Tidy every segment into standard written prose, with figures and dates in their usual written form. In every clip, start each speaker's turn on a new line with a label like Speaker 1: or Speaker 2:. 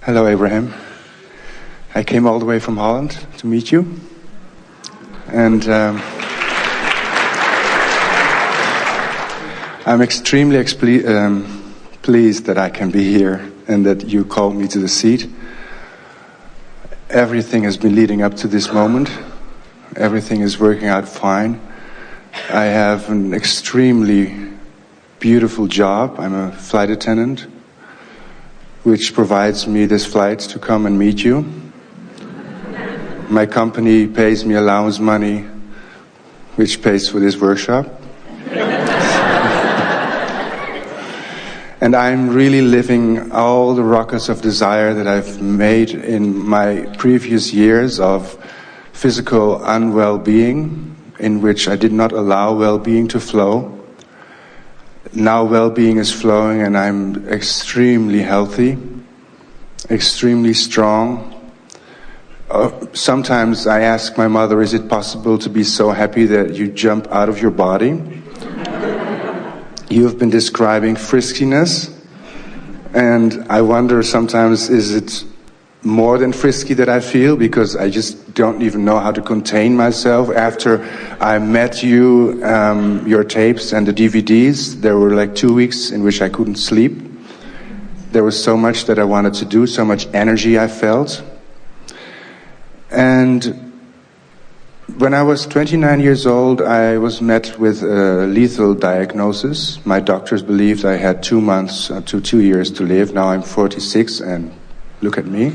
Speaker 1: Hello, Abraham. I came all the way from Holland to meet you. And I'm extremely pleased that I can be here and that you called me to the seat. Everything has been leading up to this moment. Everything is working out fine. I have an extremely beautiful job. I'm a flight attendant, which provides me this flight to come and meet you. My company pays me allowance money, which pays for this workshop. And I'm really living all the rockets of desire that I've made in my previous years of physical unwell-being, in which I did not allow well-being to flow. Now well-being is flowing and I'm extremely healthy, extremely strong. Sometimes I ask my mother, is it possible to be so happy that you jump out of your body? You have been describing friskiness, and I wonder sometimes, is it more than frisky that I feel, because I just don't even know how to contain myself. After I met you, your tapes and the DVDs, there were like 2 weeks in which I couldn't sleep. There was so much that I wanted to do, so much energy I felt. And when I was 29 years old, I was met with a lethal diagnosis. My doctors believed I had 2 months to 2 years to live. Now I'm 46 and look at me.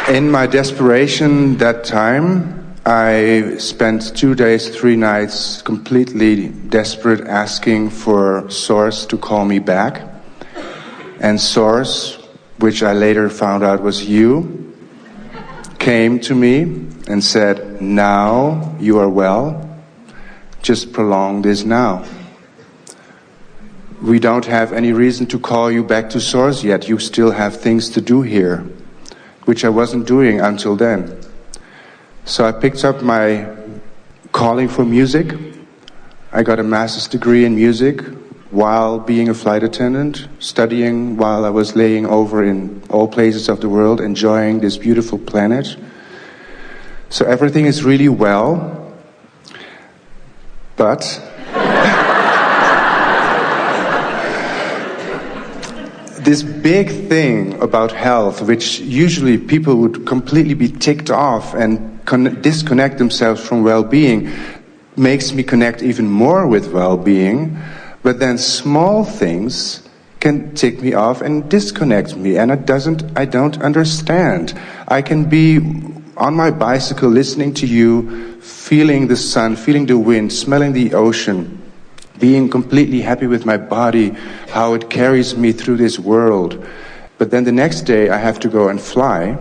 Speaker 1: In my desperation that time, I spent 2 days, 3 nights completely desperate, asking for Source to call me back. And Source, which I later found out was you, came to me and said, now you are well, just prolong this now. We don't have any reason to call you back to Source yet. You still have things to do here, which I wasn't doing until then. So I picked up my calling for music. I got a master's degree in music while being a flight attendant, studying while I was laying over in all places of the world, enjoying this beautiful planet. So everything is really well, but this big thing about health, which usually people would completely be ticked off and disconnect themselves from well-being, makes me connect even more with well-being. But then small things can tick me off and disconnect me, and I don't understand. I can be on my bicycle listening to you, feeling the sun, feeling the wind, smelling the ocean, being completely happy with my body, how it carries me through this world. But then the next day I have to go and fly,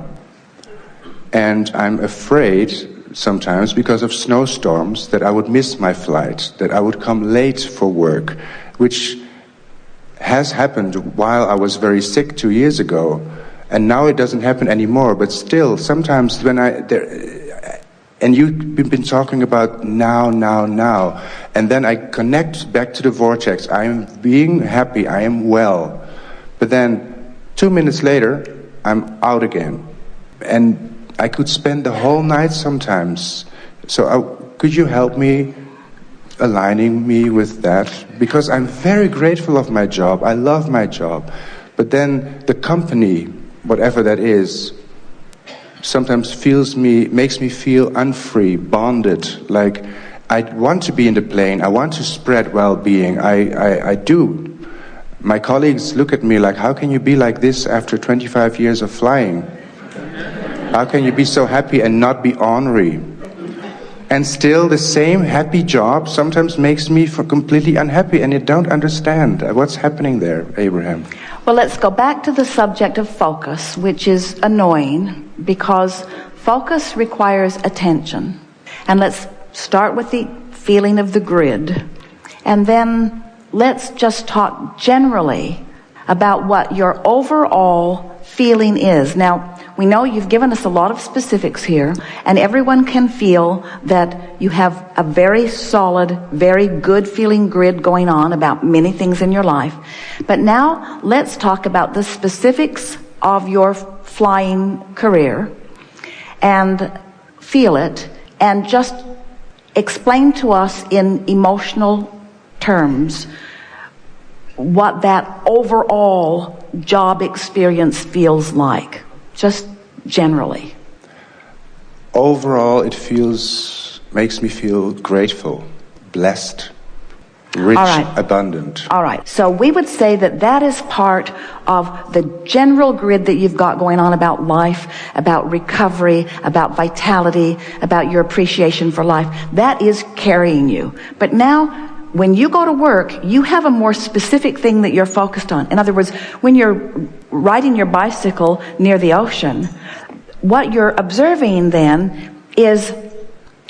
Speaker 1: and I'm afraid sometimes because of snowstorms that I would miss my flight, that I would come late for work, which has happened while I was very sick 2 years ago, and now it doesn't happen anymore. But still, sometimes when and you've been talking about now, and then I connect back to the vortex. I am being happy, I am well, but then 2 minutes later I'm out again, and I could spend the whole night sometimes. So could you help me aligning me with that? Because I'm very grateful of my job. I love my job. But then the company, whatever that is, sometimes makes me feel unfree, bonded. Like I want to be in the plane. I want to spread well-being. I do. My colleagues look at me like, how can you be like this after 25 years of flying? How can you be so happy and not be ornery? And still the same happy job sometimes makes me completely unhappy, and I don't understand. What's happening there, Abraham?
Speaker 2: Well, let's go back to the subject of focus, which is annoying because focus requires attention. And let's start with the feeling of the grid. And then let's just talk generally about what your overall feeling is. Now, we know you've given us a lot of specifics here, and everyone can feel that you have a very solid, very good feeling grid going on about many things in your life. But now let's talk about the specifics of your flying career and feel it, and just explain to us in emotional terms what that overall job experience feels like, just generally.
Speaker 1: Overall, it makes me feel grateful, blessed, rich, abundant.
Speaker 2: All right. So we would say that is part of the general grid that you've got going on about life, about recovery, about vitality, about your appreciation for life. That is carrying you. But now, when you go to work, you have a more specific thing that you're focused on. In other words, when you're riding your bicycle near the ocean, what you're observing then is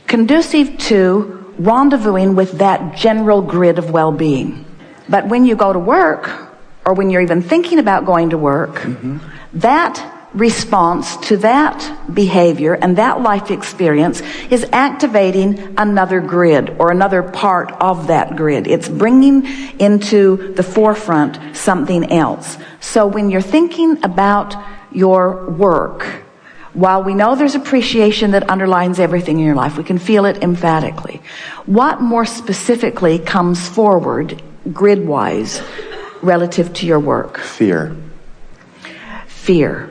Speaker 2: conducive to rendezvousing with that general grid of well-being. But when you go to work, or when you're even thinking about going to work, that response to that behavior and that life experience is activating another grid or another part of that grid. It's bringing into the forefront something else. So when you're thinking about your work, while we know there's appreciation that underlines everything in your life, we can feel it emphatically. What more specifically comes forward grid-wise relative to your work?
Speaker 1: Fear.
Speaker 2: Fear.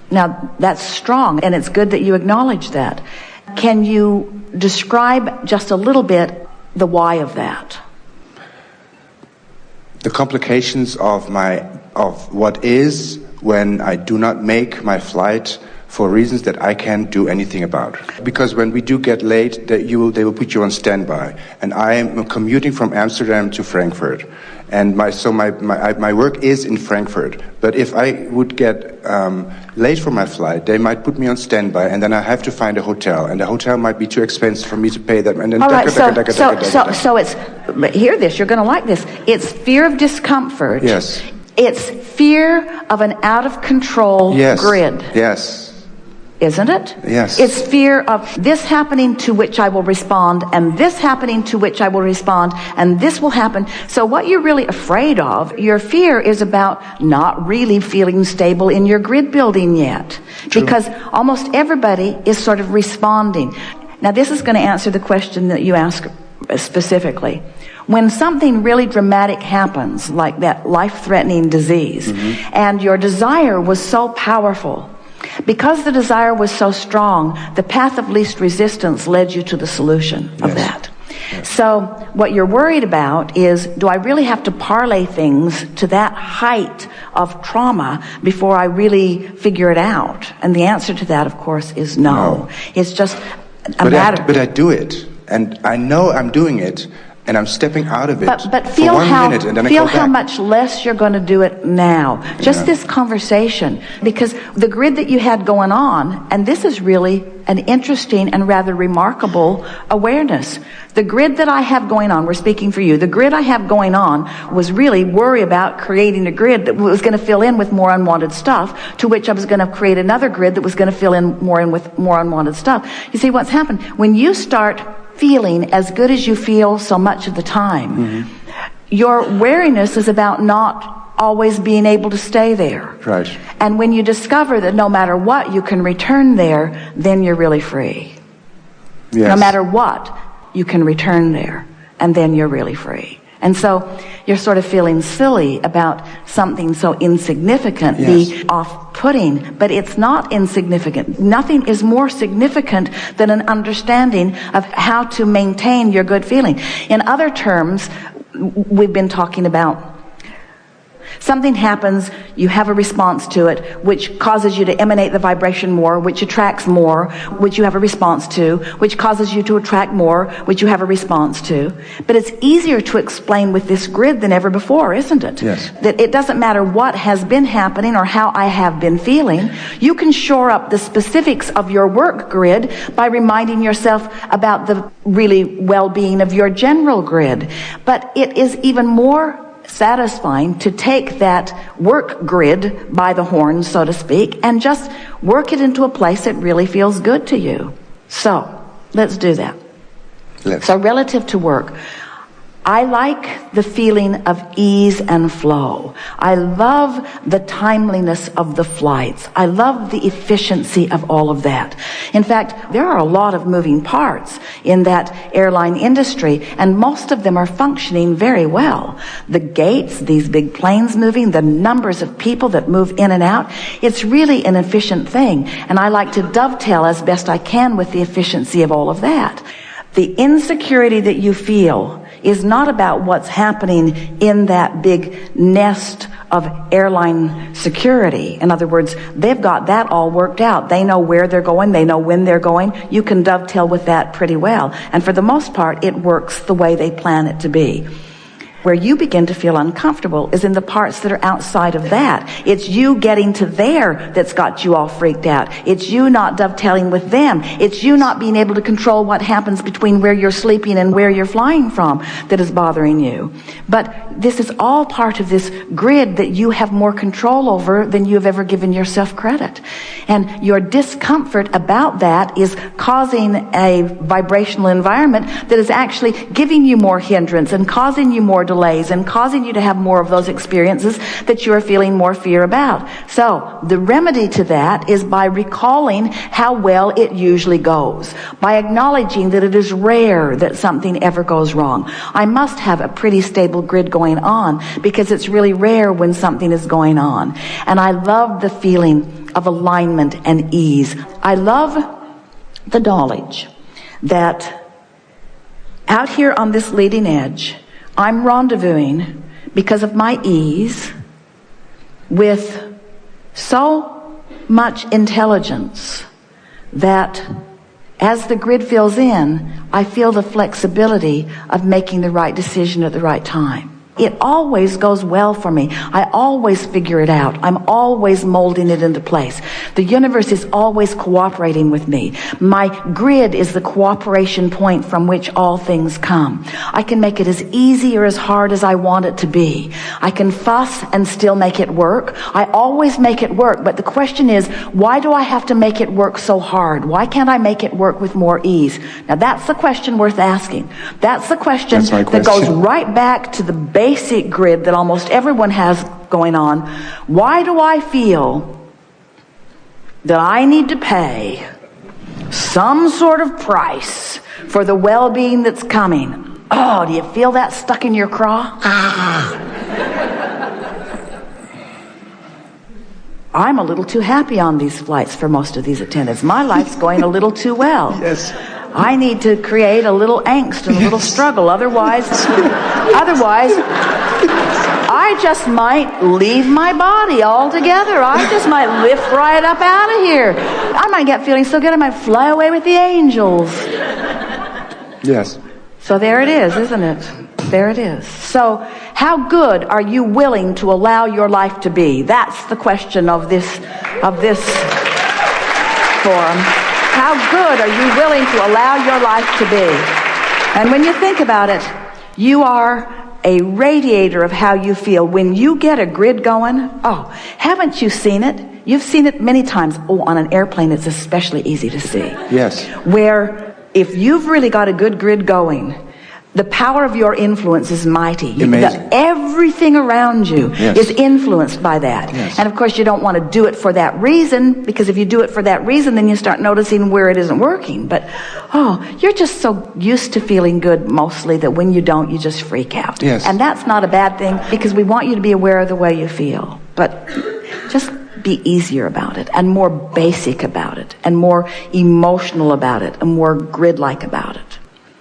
Speaker 2: Now, that's strong, and it's good that you acknowledge that. Can you describe just a little bit the why of that?
Speaker 1: The complications of what is when I do not make my flight for reasons that I can't do anything about. Because when we do get late, they will put you on standby. And I am commuting from Amsterdam to Frankfurt. And my work is in Frankfurt. But if I would get late for my flight, they might put me on standby, and then I have to find a hotel, and the hotel might be too expensive for me to pay that. And then
Speaker 2: all right, so it's, but hear this, you're going to like this. It's fear of discomfort.
Speaker 1: Yes.
Speaker 2: It's fear of an out of control grid.
Speaker 1: Yes.
Speaker 2: Isn't it?
Speaker 1: Yes.
Speaker 2: It's fear of this happening to which I will respond, and this happening to which I will respond, and this will happen. So what you're really afraid of, your fear is about not really feeling stable in your grid building yet.
Speaker 1: True.
Speaker 2: Because almost everybody is sort of responding. Now this is going to answer the question that you asked specifically. When something really dramatic happens, like that life-threatening disease, and your desire was so powerful, because the desire was so strong, the path of least resistance led you to the solution of that. Yes. So what you're worried about is, do I really have to parlay things to that height of trauma before I really figure it out? And the answer to that, of course, is no. It's just a matter.
Speaker 1: But I do it, and I know I'm doing it, and I'm stepping out of it
Speaker 2: but
Speaker 1: for 1 minute, and then I go back.
Speaker 2: Feel how much less you're going to do it now. Just this conversation. Because the grid that you had going on, and this is really an interesting and rather remarkable awareness. The grid that I have going on, we're speaking for you, the grid I have going on was really worry about creating a grid that was going to fill in with more unwanted stuff, to which I was going to create another grid that was going to fill in with more unwanted stuff. You see what's happened? When you start feeling as good as you feel so much of the time, your wariness is about not always being able to stay there.
Speaker 1: Right.
Speaker 2: And when you discover that no matter what you can return there, then you're really free.
Speaker 1: Yes.
Speaker 2: No matter what, you can return there, and then you're really free. And so you're sort of feeling silly about something so insignificant, be off-putting, but it's not insignificant. Nothing is more significant than an understanding of how to maintain your good feeling. In other terms, we've been talking about something happens, you have a response to it, which causes you to emanate the vibration more, which attracts more, which you have a response to, which causes you to attract more, which you have a response to. But it's easier to explain with this grid than ever before, isn't it?
Speaker 1: Yes.
Speaker 2: That it doesn't matter what has been happening or how I have been feeling. You can shore up the specifics of your work grid by reminding yourself about the really well-being of your general grid. But it is even more satisfying to take that work grid by the horns, so to speak, and just work it into a place that really feels good to you. So, let's do that. So relative to work, I like the feeling of ease and flow. I love the timeliness of the flights. I love the efficiency of all of that. In fact, there are a lot of moving parts in that airline industry, and most of them are functioning very well. The gates, these big planes moving, the numbers of people that move in and out, it's really an efficient thing. And I like to dovetail as best I can with the efficiency of all of that. The insecurity that you feel is not about what's happening in that big nest of airline security. In other words, they've got that all worked out. They know where they're going. They know when they're going. You can dovetail with that pretty well. And for the most part, it works the way they plan it to be. Where you begin to feel uncomfortable is in the parts that are outside of that. It's you getting to there that's got you all freaked out. It's you not dovetailing with them. It's you not being able to control what happens between where you're sleeping and where you're flying from that is bothering you. But this is all part of this grid that you have more control over than you've ever given yourself credit. And your discomfort about that is causing a vibrational environment that is actually giving you more hindrance and causing you more delays and causing you to have more of those experiences that you are feeling more fear about. So the remedy to that is by recalling how well it usually goes, by acknowledging that it is rare that something ever goes wrong. I must have a pretty stable grid going on because it's really rare when something is going on. And I love the feeling of alignment and ease. I love the knowledge that out here on this leading edge, I'm rendezvousing because of my ease with so much intelligence that as the grid fills in, I feel the flexibility of making the right decision at the right time. It always goes well for me. I always figure it out. I'm always molding it into place. The universe is always cooperating with me. My grid is the cooperation point from which all things come. I can make it as easy or as hard as I want it to be. I can fuss and still make it work. I always make it work, but the question is, why do I have to make it work so hard? Why can't I make it work with more ease? Now that's the question worth asking. That's the question that goes right back to the basic grid that almost everyone has going on. Why do I feel that I need to pay some sort of price for the well-being that's coming? Oh, do you feel that stuck in your craw? I'm a little too happy on these flights for most of these attendants. My life's going a little too well.
Speaker 1: Yes.
Speaker 2: I need to create a little angst and a little struggle. Otherwise, I just might leave my body altogether. I just might lift right up out of here. I might get feeling so good I might fly away with the angels.
Speaker 1: Yes.
Speaker 2: So there it is, isn't it? There it is. So how good are you willing to allow your life to be? That's the question of this forum. How good are you willing to allow your life to be? And when you think about it, you are a radiator of how you feel. When you get a grid going, oh, haven't you seen it? You've seen it many times. Oh, on an airplane, it's especially easy to see.
Speaker 1: Yes.
Speaker 2: Where if you've really got a good grid going, the power of your influence is mighty.
Speaker 1: Amazing.
Speaker 2: Everything around you is influenced by that.
Speaker 1: Yes.
Speaker 2: And of course, you don't want to do it for that reason, because if you do it for that reason, then you start noticing where it isn't working. But, you're just so used to feeling good mostly that when you don't, you just freak out.
Speaker 1: Yes.
Speaker 2: And that's not a bad thing, because we want you to be aware of the way you feel. But just be easier about it, and more basic about it, and more emotional about it, and more grid-like about it.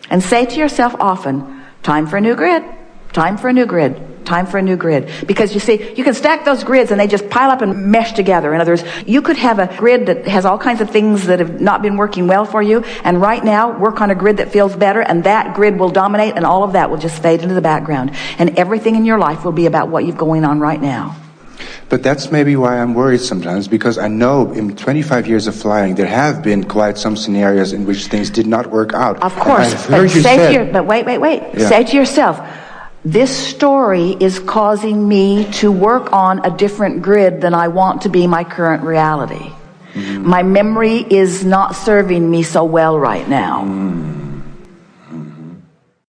Speaker 2: And say to yourself often, time for a new grid, time for a new grid, time for a new grid. Because you see, you can stack those grids and they just pile up and mesh together. In other words, you could have a grid that has all kinds of things that have not been working well for you, and right now work on a grid that feels better, and that grid will dominate, and all of that will just fade into the background. And everything in your life will be about what you've going on right now.
Speaker 1: But that's maybe why I'm worried sometimes, because I know in 25 years of flying, there have been quite some scenarios in which things did not work out.
Speaker 2: Of course.
Speaker 1: But wait.
Speaker 2: Yeah. Say to yourself, This story is causing me to work on a different grid than I want to be my current reality. My memory is not serving me so well right now.